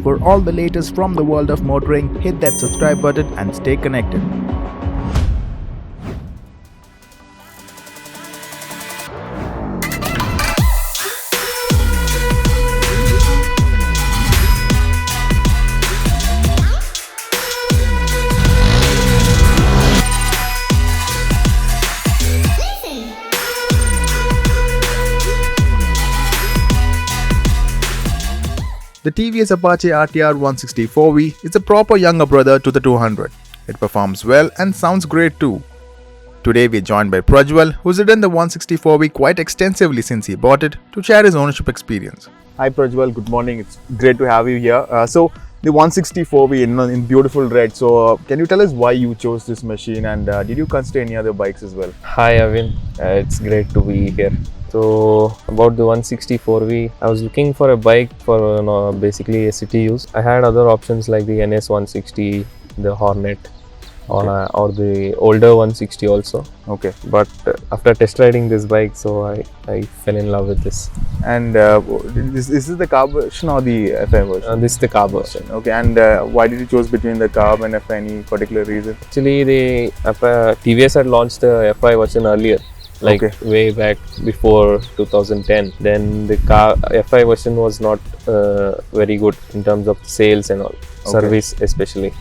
For all the latest from the world of motoring, hit that subscribe button and stay connected. The TVS Apache RTR 160 4V is a proper younger brother to the 200. It performs well and sounds great too. Today we're joined by Prajwal, who's ridden the 160 4V quite extensively since he bought it, to share his ownership experience. Hi Prajwal, good morning. It's great to have you here. So the 160 4V in beautiful red. So can you tell us why you chose this machine, and did you consider any other bikes as well? Hi Avin, it's great to be here. So about the 160 4V, I was looking for a bike for basically a city use. I had other options like the NS 160, the Hornet, or the older 160 also. Okay. But after test riding this bike, so I fell in love with this. And this is the carb version or the FI version? This is the carb version. Okay. And why did you choose between the carb and FI? Any particular reason? Actually, the TVS had launched the FI version earlier. Like way back before 2010. Then the FI version was not very good in terms of sales and all, service especially.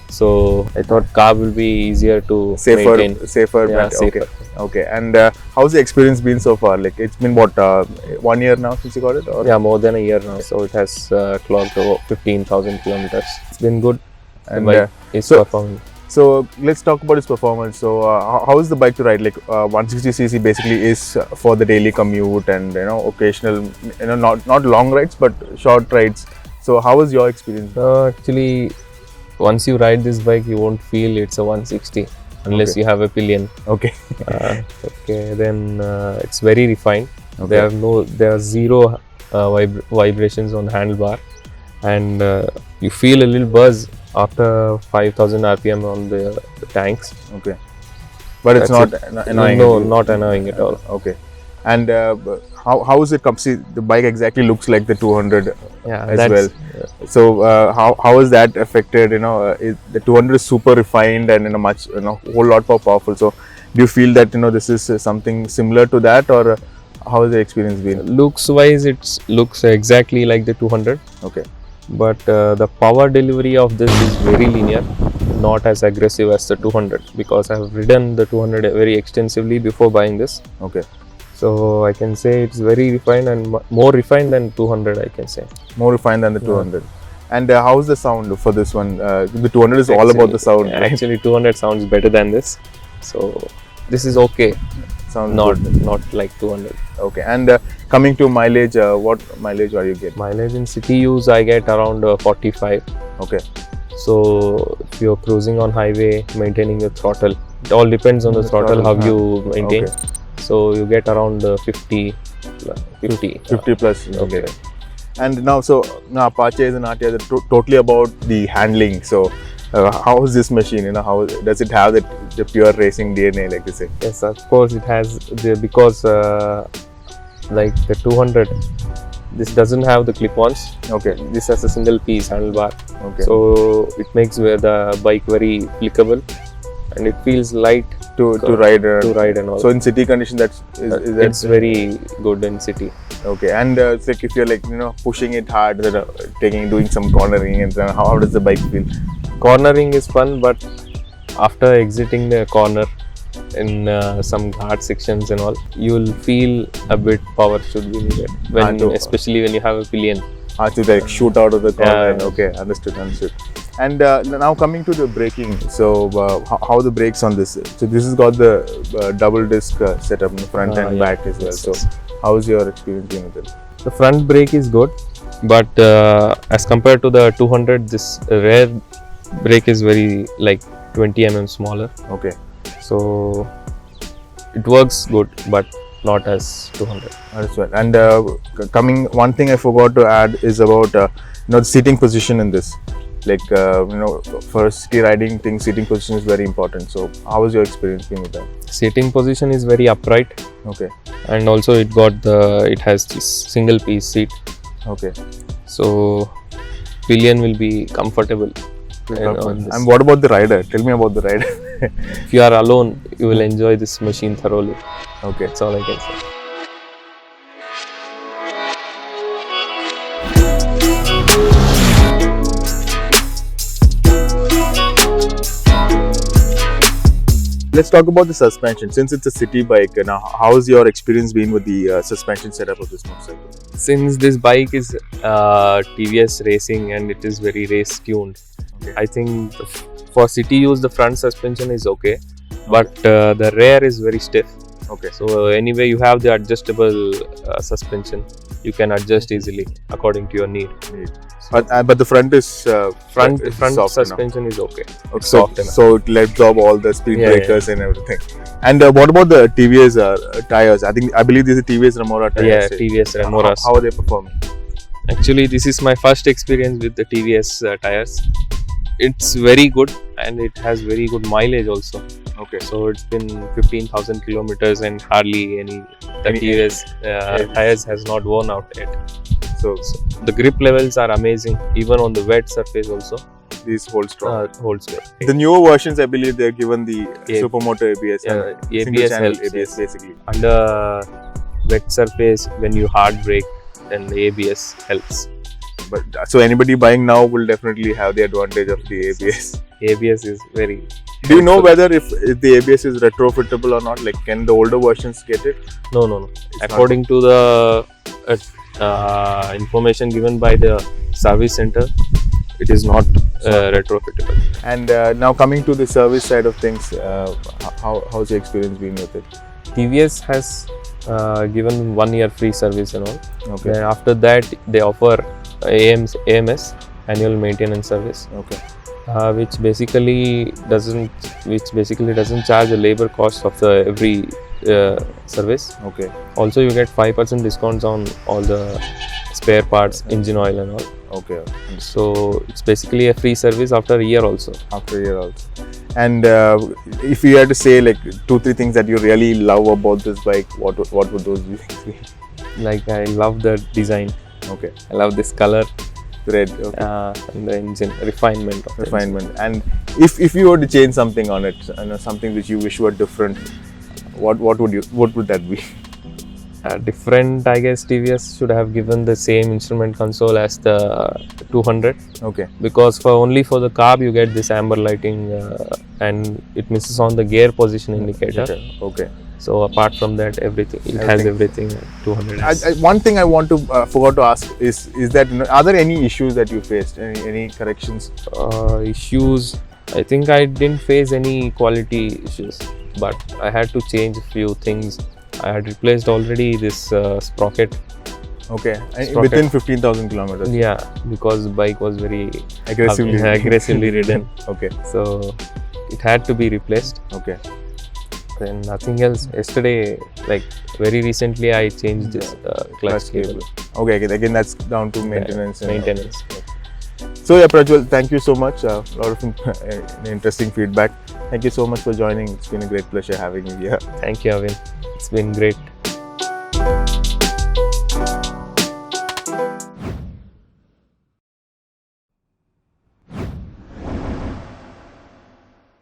So I thought carb will be easier to maintain. Safer. Safer. Okay. And how's the experience been so far? Like it's been what 1 year now since you got it? Or? Yeah, more than a year now. So it has clocked over 15,000 kilometers. It's been good. And the bike is performing. So let's talk about its performance. So how is the bike to ride? Like 160cc basically is for the daily commute and occasional, not long rides but short rides. So how was your experience? Actually, once you ride this bike, you won't feel it's a 160 unless you have a pillion. Okay. Then it's very refined. There are zero vibrations on the handlebar, and you feel a little buzz after 5,000 RPM on the tanks. Okay. But it's not annoying? No, not annoying at all. Okay. And how is it? See, the bike exactly looks like the 200 as well. So how is that affected? The 200 is super refined and whole lot more powerful. So do you feel that this is something similar to that, or how has the experience been? Looks wise, it looks exactly like the 200. Okay. But the power delivery of this is very linear, not as aggressive as the 200, because I have ridden the 200 very extensively before buying this. Okay. So I can say it's very refined and more refined than 200, I can say. More refined than the 200. And how is the sound for this one? The 200 is all about the sound. Actually, 200 sounds better than this. So this is okay. Sounds not like 200. Okay. And coming to mileage, what mileage are you getting? Mileage in city use, I get around 45. Okay. So if you're cruising on highway, maintaining the throttle, it all depends on the throttle how you maintain. Okay. So you get around 50 plus. Okay. And now Apache is an RTR totally about the handling. So how is this machine? How does it have the pure racing DNA, like you say? Yes, of course it has because like the 200, this doesn't have the clip-ons. Okay. This has a single piece handlebar. Okay. So it makes the bike very applicable, and it feels light to ride and all. So in city condition, it's very good in city. Okay. And it's like if you're pushing it hard, doing some cornering, and how does the bike feel? Cornering is fun, but after exiting the corner in some hard sections and all, you will feel a bit power should be needed, especially when you have a pillion. To shoot out of the corner. Okay, understood. And now coming to the braking, so how the brakes on this? So this has got the double disc setup in the front and back as well. So how is your experience been with it? The front brake is good, but as compared to the 200, this rear brake is very like 20 mm smaller. Okay. So it works good, but not as 200. That's right. And one thing I forgot to add is about the seating position in this. Like for city riding thing, seating position is very important. So how was your experience been with that? Seating position is very upright. Okay. And also it has this single piece seat. Okay. So pillion will be comfortable. On this. And what about the rider? Tell me about the rider. If you are alone, you will enjoy this machine thoroughly. Okay. That's all I can say. Let's talk about the suspension. Since it's a city bike, now how's your experience been with the suspension setup of this motorcycle? Since this bike is TVS racing and it is very race tuned, Okay. I think for city use the front suspension is okay, but the rear is very stiff. Okay. So anyway, you have the adjustable suspension. You can adjust easily according to your need. But the front is Front soft enough. suspension is okay. Okay, soft enough. so it lets absorb all the speed Yeah, breakers and everything. And what about the TVS tires? I believe these are TVS Remora tires. Yeah, right? TVS Remoras. How are they performing? Actually, this is my first experience with the TVS tires. It's very good and it has very good mileage also. Okay. So it's been 15,000 kilometers and hardly any TVS tires has not worn out yet. So The grip levels are amazing, even on the wet surface also these hold strong. holds well. The newer versions, I believe, they're given the Yeah. Supermoto ABS. and single ABS channel helps. ABS Yes. basically. Under wet surface, when you hard brake, then the ABS helps. But so anybody buying now will definitely have the advantage of the ABS. ABS is very. Do you know helpful. whether if the ABS is retrofittable or not? Like, can the older versions get it? No. It's According to the information given by the service center, it is not retrofittable. And now coming to the service side of things, how's your experience been with it? TVS has given 1 year free service and all. Okay. Then after that, they offer AMS, annual maintenance service, Okay. which basically doesn't charge the labor cost of the every service. Okay. Also, you get 5% discounts on all the spare parts, engine oil and all. Okay. So it's basically a free service after a year also. After a year also. And if you had to say like 2-3 things that you really love about this bike, what would those be? Like, I love the design. Okay. I love this color Red. Okay. and the engine refinement of the engine. Refinement. And if you were to change something on it, something which you wish were different, what would that be? Different, I guess TVS should have given the same instrument console as the 200, Okay. because only for the carb you get this amber lighting and it misses on the gear position indicator. Okay. So apart from that, everything has everything 200 has. One thing I want to forgot to ask is that are there any issues that you faced? Any corrections? Issues, I think I didn't face any quality issues, but I had to change a few things. I had replaced already this sprocket. Okay. And Sprocket. within 15,000 kilometers. Yeah, because the bike was very Aggressively ridden. Okay. So it had to be replaced. Okay. Then nothing else. Yesterday, like very recently, I changed this clutch cable. Okay. Again, that's down to maintenance. Maintenance. So yeah, Prajwal, thank you so much. A lot of interesting feedback. Thank you so much for joining. It's been a great pleasure having you here. Thank you, Avin. It's been great.